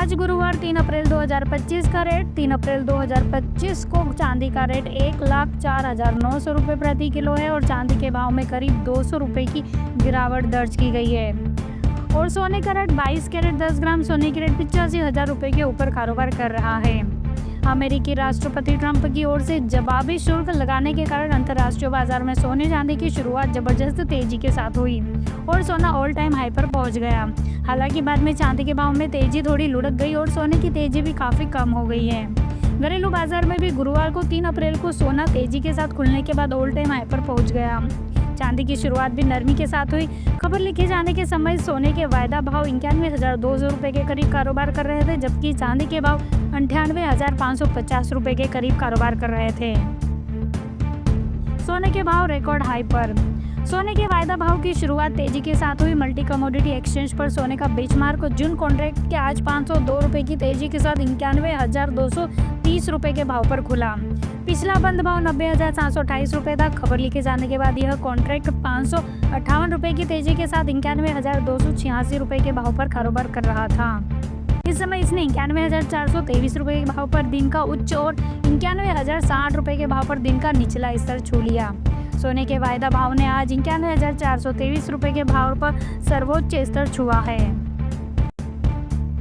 आज गुरुवार 3 अप्रैल 2025 का रेट 3 अप्रैल 2025 को चांदी का रेट 1,04,900 रुपये प्रति किलो है और चांदी के भाव में करीब 200 रुपये की गिरावट दर्ज की गई है। और सोने का रेट 22 कैरेट 10 ग्राम सोने की रेट 85,000 रुपये के ऊपर कारोबार कर रहा है। अमेरिकी राष्ट्रपति ट्रंप की ओर से जवाबी शुल्क लगाने के कारण अंतर्राष्ट्रीय बाजार में सोने चांदी की शुरुआत जबरदस्त तेजी के साथ हुई और सोना ऑल टाइम हाई पर पहुंच गया। हालांकि बाद में चांदी के भाव में तेजी थोड़ी लुढ़क गई और सोने की तेजी भी काफी कम हो गई है। घरेलू बाजार में भी गुरुवार को 3 अप्रैल को सोना तेजी के साथ खुलने के बाद ऑल टाइम हाई पर पहुंच गया। चांदी की शुरुआत भी नरमी के साथ हुई। खबर लिखे जाने के समय सोने के वायदा भाव 91,200 रुपये के करीब कारोबार कर रहे थे, जबकि चांदी के भाव 98,550 रुपये के करीब कारोबार कर रहे थे। सोने के भाव रिकॉर्ड हाई पर। सोने के वायदा भाव की शुरुआत तेजी के साथ हुई। मल्टी कमोडिटी एक्सचेंज पर सोने का बेंचमार्क जून कॉन्ट्रैक्ट के आज 502 रुपये की तेजी के साथ 91,230 रुपये के भाव पर खुला। पिछला बंद भाव 90,728 रुपये था। खबर लिखे जाने के बाद यह कॉन्ट्रैक्ट 558 रुपये की तेजी के साथ 91,286 रुपये के भाव पर कारोबार कर रहा था। इस समय इसने 91,423 रुपये के भाव पर दिन का उच्च और 91,060 रुपये के भाव पर दिन का निचला स्तर छू लिया। सोने के वायदा भाव ने आज 91,423 रुपये के भाव पर सर्वोच्च स्तर छुआ है।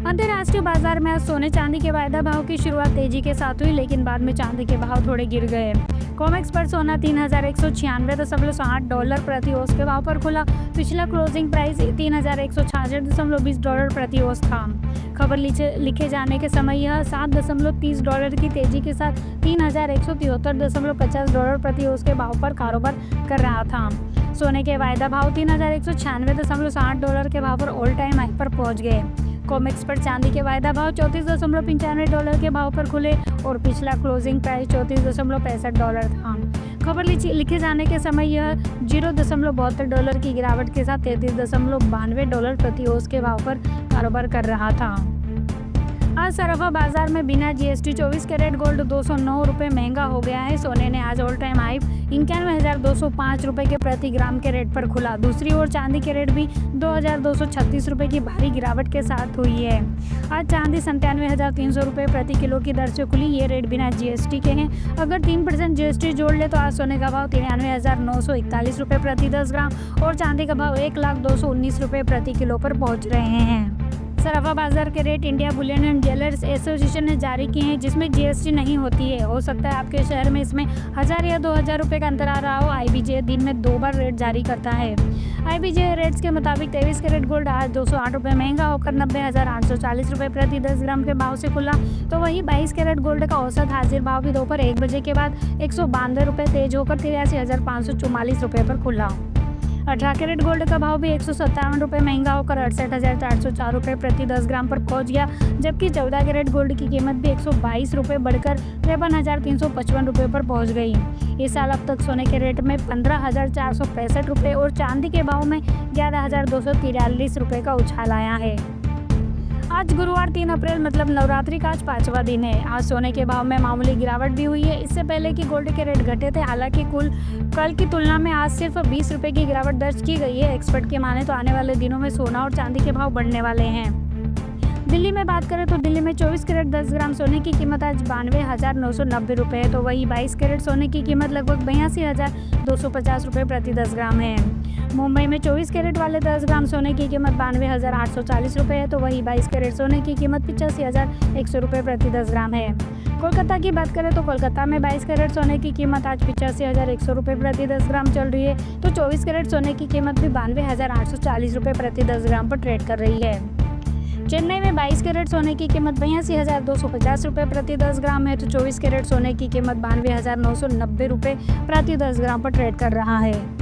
अंतर्राष्ट्रीय बाजार में आज सोने चांदी के वायदा भाव की शुरुआत तेजी के साथ हुई, लेकिन बाद में चांदी के भाव थोड़े गिर गए। कॉमेक्स पर सोना 3,196.8 डॉलर प्रति औंस के भाव पर खुला। पिछला क्लोजिंग प्राइस 3,166.20 डॉलर प्रति औंस था। खबर लिखे जाने के समय यह 7.30 डॉलर की तेजी के साथ 3,173.50 डॉलर प्रति औंस के भाव पर कारोबार कर रहा था। सोने के वायदा भाव 3,196.60 डॉलर के भाव पर ऑल टाइम हाई पर पहुंच गए। कॉमेक्स पर चांदी के वायदा भाव 34.95 डॉलर के भाव पर खुले और पिछला क्लोजिंग प्राइस 34.65 डॉलर था। खबर लिखे जाने के समय यह 0.72 डॉलर की गिरावट के साथ 33.92 डॉलर प्रति औंस के भाव पर कारोबार कर रहा था। आज सराफा बाजार में बिना जीएसटी 24 कैरेट गोल्ड 209 रुपये महंगा हो गया है। सोने ने आज ऑल टाइम हाई 91,205 रुपये के प्रति ग्राम के रेट पर खुला। दूसरी ओर चांदी के रेट भी 2,236 रुपये की भारी गिरावट के साथ हुई है। आज चांदी 97,300 रुपये प्रति किलो की दर से खुली। ये रेट बिना जीएसटी के हैं। अगर 3% जीएसटी जोड़ ले तो आज सोने का भाव 93,941 रुपये प्रति 10 ग्राम और चांदी का भाव 1,02,19 रुपये प्रति किलो पर पहुँच रहे हैं। सराफा बाजार के rate India Boolean and jewellers association ने जारी किए हैं, जिसमें जीएसटी नहीं होती है। हो सकता है आपके शहर में इसमें 1,000 या 2,000 रुपये का अंतर आ रहा हो। आईबीजे दिन में 2 बार रेट जारी करता है। आईबीजे रेट्स के मुताबिक 23 कैरेट गोल्ड आज 208 रुपये महंगा होकर 90,840 रुपये प्रति 10 ग्राम के भाव से खुला। तो वही 22 कैरेट गोल्ड का औसत हाजिर भाव भी दोपहर 1 बजे के बाद 192 रुपये तेज होकर 83,544 रुपये पर खुला। 18 कैरेट गोल्ड का भाव भी 157 रुपये महंगा होकर 68,404 रुपये प्रति 10 ग्राम पर पहुंच गया, जबकि 14 कैरेट गोल्ड की कीमत भी 122 रुपये बढ़कर 53,355 रुपये पर पहुंच गई। इस साल अब तक सोने के रेट में 15,465 रुपये और चांदी के भाव में 11,243 रुपये का उछाल आया है। आज गुरुवार 3 अप्रैल मतलब नवरात्रि का आज 5वां दिन है। आज सोने के भाव में मामूली गिरावट भी हुई है। इससे पहले कि गोल्ड के रेट घटे थे। हालांकि कल की तुलना में आज सिर्फ 20 रुपये की गिरावट दर्ज की गई है। एक्सपर्ट के माने तो आने वाले दिनों में सोना और चांदी के भाव बढ़ने वाले हैं। दिल्ली में बात करें तो दिल्ली में 24 कैरेट 10 ग्राम सोने की कीमत आज 92,990 रुपये है, तो वही 22 कैरेट सोने की कीमत लगभग 82,250 रुपये प्रति 10 ग्राम है। मुंबई में 24 कैरेट वाले 10 ग्राम सोने की कीमत 92,840 रुपये है, तो वही 22 कैरेट सोने की कीमत 85,100 रुपये प्रति 10 ग्राम है। कोलकाता की बात करें तो कोलकाता में 22 कैरेट सोने की कीमत आज 85,100 रुपये प्रति 10 ग्राम चल रही है, तो 24 कैरेट सोने की कीमत भी 92,840 रुपये प्रति 10 ग्राम पर ट्रेड कर रही है। चेन्नई में 22 कैरेट सोने की कीमत 82,250 रुपये प्रति 10 ग्राम है, तो 24 कैरेट सोने की कीमत 92,990 रुपये प्रति 10 ग्राम पर ट्रेड कर रहा है।